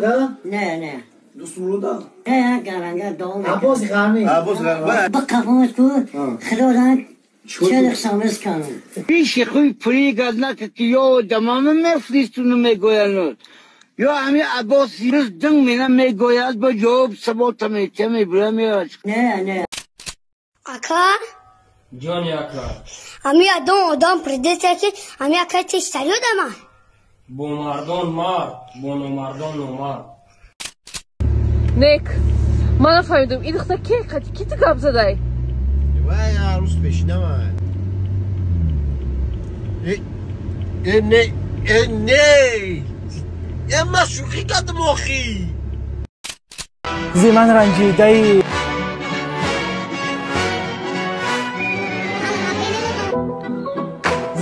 زده؟ نه دوست مولودا؟ نه گرانگه دام عباس غرمی بقفوت کو خدا رنگ چه سامس کنم پیش خوی پری گذنک که یا دمام مفلیستونو میگویند یا همین عباس روز دنگ مینه میگوید با جواب سباتا میته میبرم یا نه Aka, Johnny Aka. ami adam predese ki ami aka testariyo da ma. Bomardon mar, bonomardon nomar. Nek, mana fahmdim. İdikta kiti kabzaday. Vay aruz peşine var. Ne? Ama şuki kadım oxi.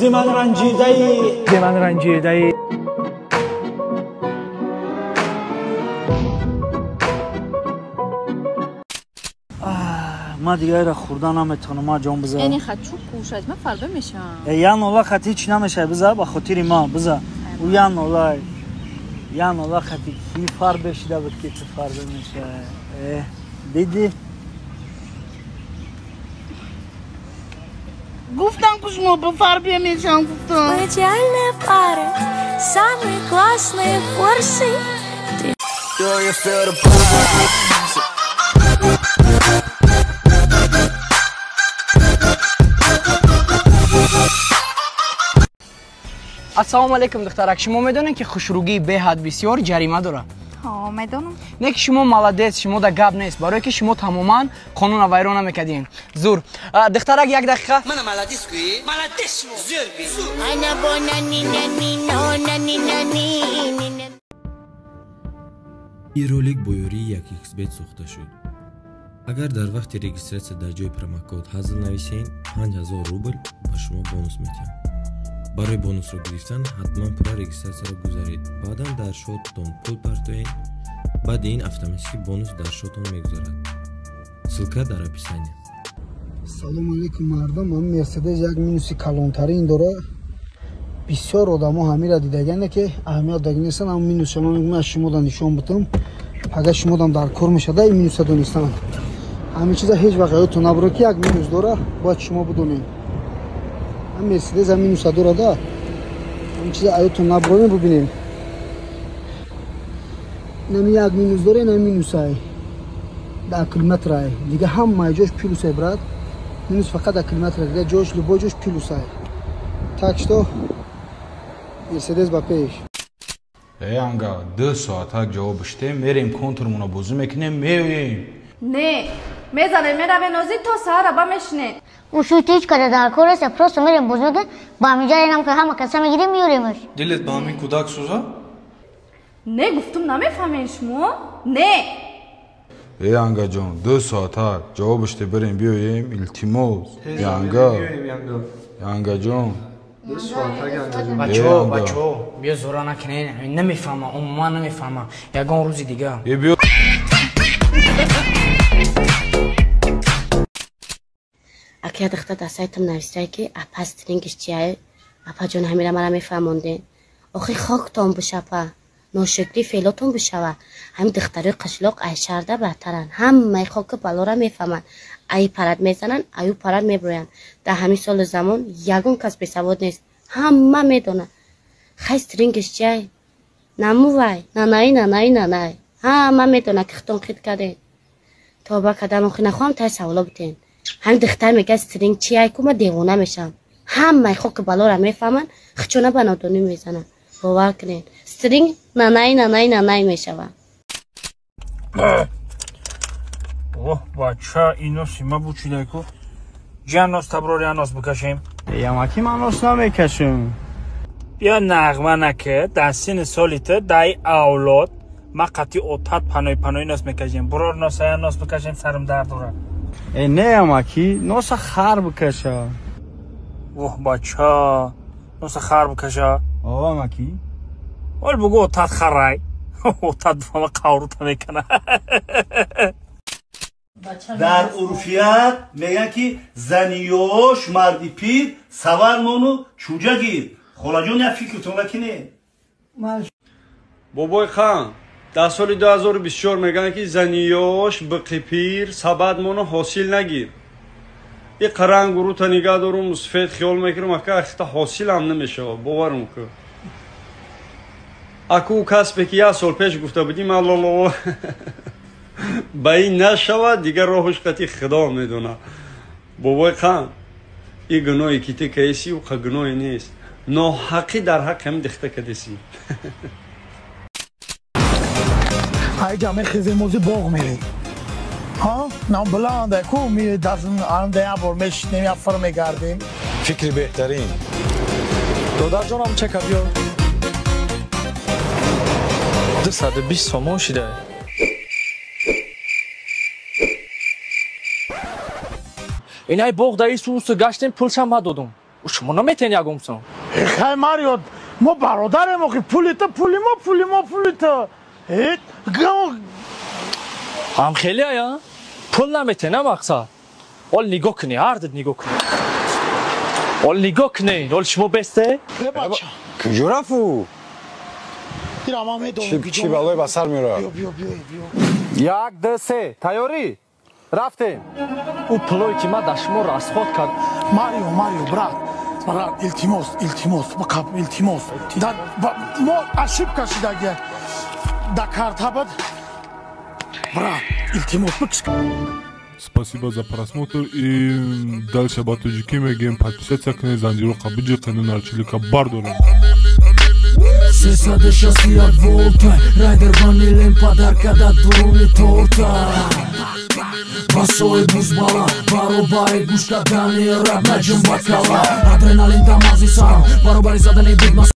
زمان رنجیده زمان رنجیده ما دیگه را خوردن نمیتونم ما جان بذار یعنی خط چوب پوشد من فردا میشم یان اولا خط هیچ نمیشه بذار با خاطر ما بذار و یان اولا خط کی فر بشیده بود که چه فردا میشه دیدی گفتم که شما به فردا میشم گفتم Идеальная пара, самые классные форсы. السلام علیکم دخترک شما میدونین که خوشروگی به حد بسیار جریمه داره ها میدونم نه که شما مالادیس شما در گپ نیست برای که شما تماما قانون ویران میکردین زور دخترک یک دقیقه من مالادیس کوی مالادیس زور بی Ana bonani nani nani. این ролик бо ёрии 1xbet сохта шуд. Агар дар вақти регистратсия дар ҷои промокод ҳазл нависен 5000 рубл ба шумо бонус метиҳам. барои бонусро гирифтан ҳатман пурра регистратсияро гузаред. баъдан дар шотатон пул партоед. баъди ин автоматики бонус дар шотон мегузарад. ссилка дар описание. салому алейкум мардам ман мерседес як минуси калонтарин дора бисёр одамо ҳамира дидагане ки аҳамият дагинестан ам минус шумо мегӯям аз шумо дар нишон бутам агар шумо дам дар кор мешада ин минуса донистан ҳамин чиза ҳеҷ вақт ёдтон набуро ки як минус дора бояд шумо бидонед ам мерседес ам минуса дорада ҳамин чиза ёдтон набуронед бубинед нами як минус дора нами минусай дар километрай дига ҳамаи ҷош плюсай брат минус фақат дар километрай дига ҷош любой ҷош плюсай так что Mercedes ба пеш. Анга 2 соат ҷавоб штем мерем контурмуна бозӣ мекунем меоем. Не, мезанем меравем нози то саҳар аба мешинед. Ушуйти ҳеч када дар кор аст просто мерем боз мекунем ба ҳаминҷа инам ки ҳама каса мегирем миёремаш. Дилет ба ҳамин кӯдак сӯза? Не гуфтум намефаҳмед шумо? Не. Ангаҷон 2 соат ҷавоб штем берем биёем илтимос. Ангаҷон бачо бия зора накунед намефаҳмам умуман намефаҳмам ягон рӯзи дига акя духта дар сайтам нависае ки апа стрингиш чияе апаҷон ҳамира мара мефаҳмонден охи хоктон бишапа ношукри феълотон бишава ҳамин духтарои қишлоқ ай шаҳрда баҳтаранд ҳамаи хоки балора мефаҳманд ай парад мезананд аю парад мебироянд дар ҳамин соли замон ягон кас бесавод нест ҳама медонанд хай стрингиш чияе намувай нанай ҳама медонанд ки хитон хит кардед тоба кадан охи нахоҳам тай саволо битен ҳамин духтар мегӯяд стринг чияе ку ман девона мешавам ҳамаи хоки балора мефаҳманд хичона ба нодонӣ мезананд бовар кунед стринг нанай мешавад бача ино сима бучидайку ҷанос таброри анос бикашем ямаки ман нос намекашем бия нағма накард дар сини соли ту дай авлод ман қатъи отат панои нос мекашем бурор носая нос бикашем сарим дард дорад не ямаки носа хар бикаша бача носа хар бикаша амаки ҳол бугӯ отат харай отат бама қаврута мекана дар урфият мегӯянд ки зани ёш марди пир савармону чӯҷа гир холаҷон як фикртон накунед бобои хан در سال 2024 میگن که زنیوش به قپیر سبد منو حاصل نگیر. این قرنگ رو تا نگاه دارم سفید خیال میکنم که اختا حاصل هم نمیشه باورم که اکو کسبه که 1 سال پیش گفته بودیم الله با این نشود دیگر راهش قطعی خدا میدونه. بابای خان این گناهی که تی کیسی و گناهی نیست، ناحقی در حق هم دخته کدیسی. های جامعه خیزه موزی باغ میری ها؟ نام بلنده کو میری دازن آنده ابر میشنیم یا فر میگردیم فکری بهترین دادر جانم چه کبیو 220 سومون شده اینای باغ دایی سوست گشتیم پولشم ها دادم و شما نمیتین یکمسون خیلی ماریو ما برادرم اخی پولی تا هیت هم خیلی ها پول نمیتینه مقصد اول نگاه کنی هردت نگاه کنی اول نگاه کنی اول شما بسته بچه کجا رفو چی بالای بسر میره یک دو سه تیاری رفتیم او پلوی که ما در شما رسخواد کرد ماریو برات التماس بکاب التماس ما اشیب کشیدگه در карта бад брат илтимос бикш. Спасибо за просмотр и дальше батуджики мегем подписаться к Занжиру Кабиджи канал Чилика Бардора. Сесаде шасият волта Райдер ванилен подарка да дуруни торта Басоe бузбала Баробари гушка дани раб наҷм бакала Адреналин дамази сарам Баробари задани буд